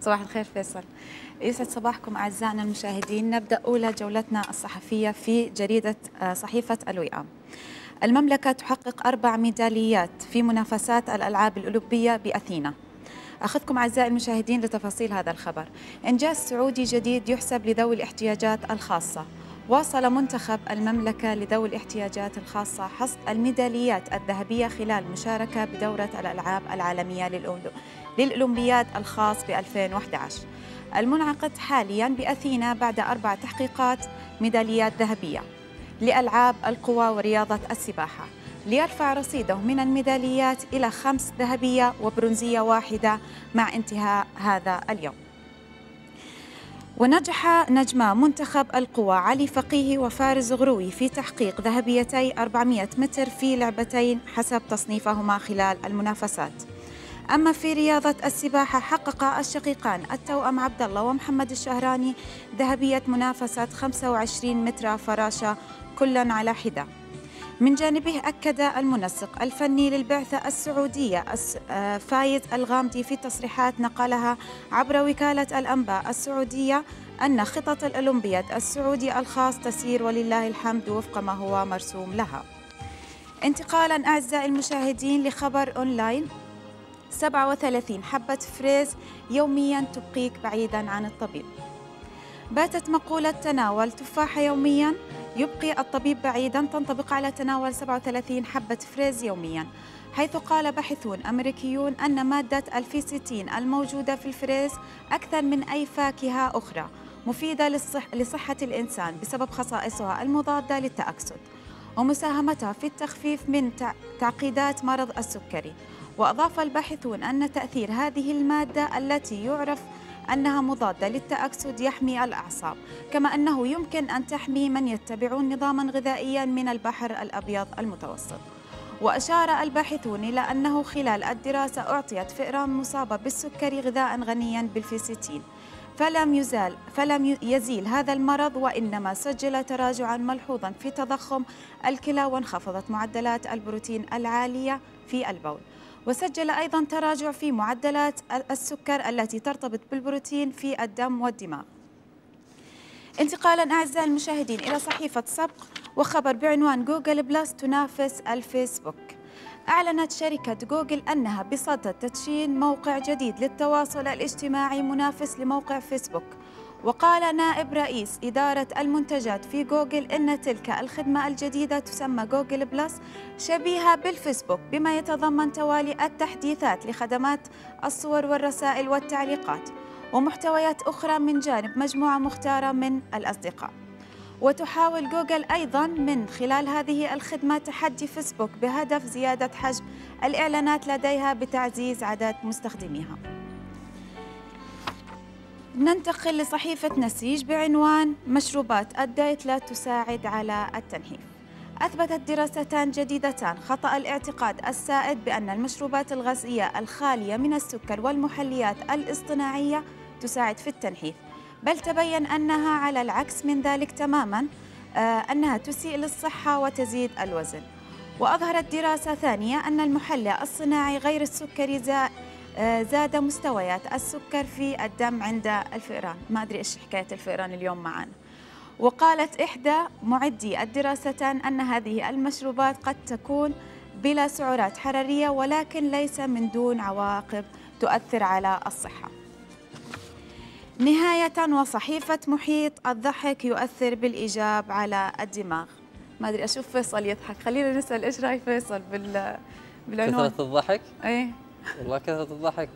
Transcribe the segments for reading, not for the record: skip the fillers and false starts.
صباح الخير فيصل. يسعد صباحكم أعزائنا المشاهدين. نبدأ أولى جولتنا الصحفية في جريدة صحيفة الوئام. المملكة تحقق 4 ميداليات في منافسات الألعاب الأولمبية بأثينا. أخذكم أعزائي المشاهدين لتفاصيل هذا الخبر. إنجاز سعودي جديد يحسب لذوي الاحتياجات الخاصة. واصل منتخب المملكة لذوي الاحتياجات الخاصة حصد الميداليات الذهبية خلال مشاركة بدورة الألعاب العالمية للأولمبياد الخاص ب 2011 المنعقد حالياً بأثينا بعد 4 تحقيقات ميداليات ذهبية لألعاب القوى ورياضة السباحة، ليرفع رصيده من الميداليات إلى 5 ذهبية وبرونزية واحدة مع انتهاء هذا اليوم. ونجح نجما منتخب القوى علي فقيه وفارس غروي في تحقيق ذهبيتي 400 متر في لعبتين حسب تصنيفهما خلال المنافسات. أما في رياضة السباحة حقق الشقيقان التوأم عبد الله ومحمد الشهراني ذهبية منافسة 25 متر فراشة كلا على حدة. من جانبه أكد المنسق الفني للبعثة السعودية فايز الغامدي في تصريحات نقلها عبر وكالة الأنباء السعودية أن خطط الأولمبياد السعودي الخاص تسير ولله الحمد وفق ما هو مرسوم لها. انتقالا أعزائي المشاهدين لخبر أونلاين. 37 حبة فريز يوميا تبقيك بعيدا عن الطبيب. باتت مقولة تناول تفاحة يوميا يبقي الطبيب بعيدا تنطبق على تناول 37 حبة فريز يوميا، حيث قال باحثون أمريكيون أن مادة الفيسيتين الموجودة في الفريز أكثر من أي فاكهة أخرى مفيدة لصحة الإنسان بسبب خصائصها المضادة للتأكسد ومساهمتها في التخفيف من تعقيدات مرض السكري. وأضاف الباحثون أن تأثير هذه المادة التي يعرف أنها مضادة للتأكسد يحمي الأعصاب، كما أنه يمكن أن تحمي من يتبعون نظاماً غذائياً من البحر الأبيض المتوسط. وأشار الباحثون إلى أنه خلال الدراسة أعطيت فئران مصابة بالسكري غذاء غنياً بالفيسيتين فلم يزيل هذا المرض، وإنما سجل تراجعاً ملحوظاً في تضخم الكلى وانخفضت معدلات البروتين العالية في البول. وسجل أيضاً تراجع في معدلات السكر التي ترتبط بالبروتين في الدم والدماغ. انتقالاً أعزائي المشاهدين إلى صحيفة سبق وخبر بعنوان جوجل بلس تنافس الفيسبوك. أعلنت شركة جوجل أنها بصدد تدشين موقع جديد للتواصل الاجتماعي منافس لموقع فيسبوك. وقال نائب رئيس إدارة المنتجات في جوجل إن تلك الخدمة الجديدة تسمى جوجل بلس شبيهة بالفيسبوك بما يتضمن توالي التحديثات لخدمات الصور والرسائل والتعليقات ومحتويات أخرى من جانب مجموعة مختارة من الأصدقاء. وتحاول جوجل أيضاً من خلال هذه الخدمة تحدي فيسبوك بهدف زيادة حجم الإعلانات لديها بتعزيز عدد مستخدميها. ننتقل لصحيفة نسيج بعنوان مشروبات الدايت لا تساعد على التنحيف. أثبتت دراستان جديدتان خطأ الاعتقاد السائد بأن المشروبات الغازية الخالية من السكر والمحليات الاصطناعية تساعد في التنحيف، بل تبين أنها على العكس من ذلك تماماً، أنها تسيء للصحة وتزيد الوزن. وأظهرت دراسة ثانية أن المحلى الصناعي غير السكري زاد مستويات السكر في الدم عند الفئران. ما أدري إيش حكاية الفئران اليوم معنا. وقالت إحدى معدي الدراستان أن هذه المشروبات قد تكون بلا سعرات حرارية ولكن ليس من دون عواقب تؤثر على الصحة. نهاية وصحيفة محيط الضحك يؤثر بالإيجاب على الدماغ. ما أدري أشوف فيصل يضحك، خلينا نسأل إيش رأي فيصل بالعنوان. كثرة الضحك؟ إيه والله كثرة الضحك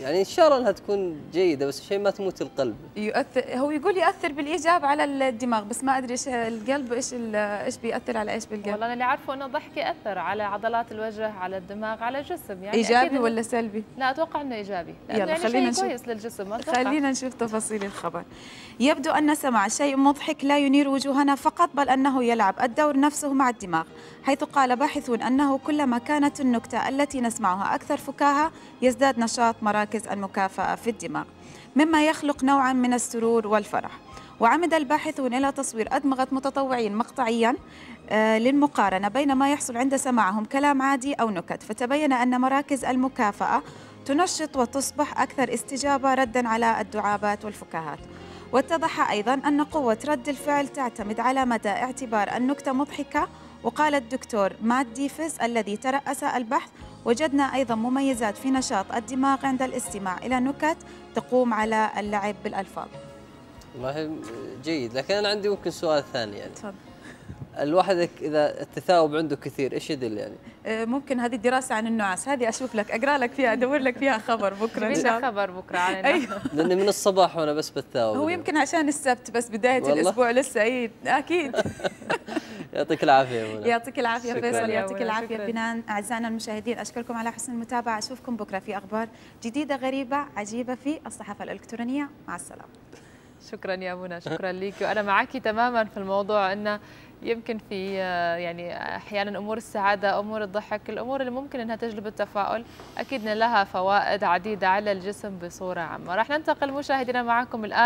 يعني إن شاء الله أنها تكون جيدة، بس شيء ما تموت القلب. يؤثر، هو يقول يؤثر بالإيجاب على الدماغ، بس ما أدري إيش القلب، إيش بيأثر على إيش بالقلب. والله أنا اللي عارفه إنه الضحك يأثر على عضلات الوجه، على الدماغ، على الجسم. يعني إيجابي ولا سلبي؟ لا أتوقع إنه إيجابي، لأنه يلا يعني خلينا شيء نشوف. كويس للجسم. خلينا نشوف تفاصيل الخبر. يبدو أن سماع شيء مضحك لا ينير وجوهنا فقط، بل أنه يلعب الدور نفسه مع الدماغ، حيث قال باحثون أنه كلما كانت النكتة التي نسمعها أكثر فكاهة يزداد نشاط مراكز المكافأة في الدماغ، مما يخلق نوعا من السرور والفرح. وعمد الباحثون إلى تصوير أدمغة متطوعين مقطعيا للمقارنة بين ما يحصل عند سماعهم كلام عادي أو نكت، فتبين أن مراكز المكافأة تنشط وتصبح أكثر استجابة رداً على الدعابات والفكاهات. واتضح أيضاً أن قوة رد الفعل تعتمد على مدى اعتبار النكتة مضحكة. وقال الدكتور مات ديفيس الذي ترأس البحث: وجدنا أيضاً مميزات في نشاط الدماغ عند الاستماع إلى نكت تقوم على اللعب بالألفاظ. والله جيد، لكن أنا عندي ممكن سؤال ثاني يعني. تفضل. الواحد إذا التثاؤب عنده كثير إيش يدل يعني؟ ممكن هذه الدراسة عن النعاس، هذه أشوف لك أقرأ لك فيها، أدور لك فيها خبر بكرة إن شاء الله. خبر بكرة علينا. أيوه. لأني من الصباح وأنا بس بتثاؤب. هو يمكن عشان السبت بس بداية والله. الأسبوع لسه. أي أكيد. يعطيك العافية يا منى. يعطيك العافية شكراً. فيصل، يعطيك شكراً. العافية بنان. أعزائنا المشاهدين أشكركم على حسن المتابعة، أشوفكم بكرة في أخبار جديدة غريبة عجيبة في الصحافة الإلكترونية. مع السلامة. شكرا يا منى، شكرا لك. وأنا معك تماما في الموضوع، أنه يمكن في يعني أحيانا أمور السعادة، أمور الضحك، الأمور اللي ممكن أنها تجلب التفاؤل، أكيد لها فوائد عديدة على الجسم بصورة عامة. راح ننتقل مشاهدينا معكم الآن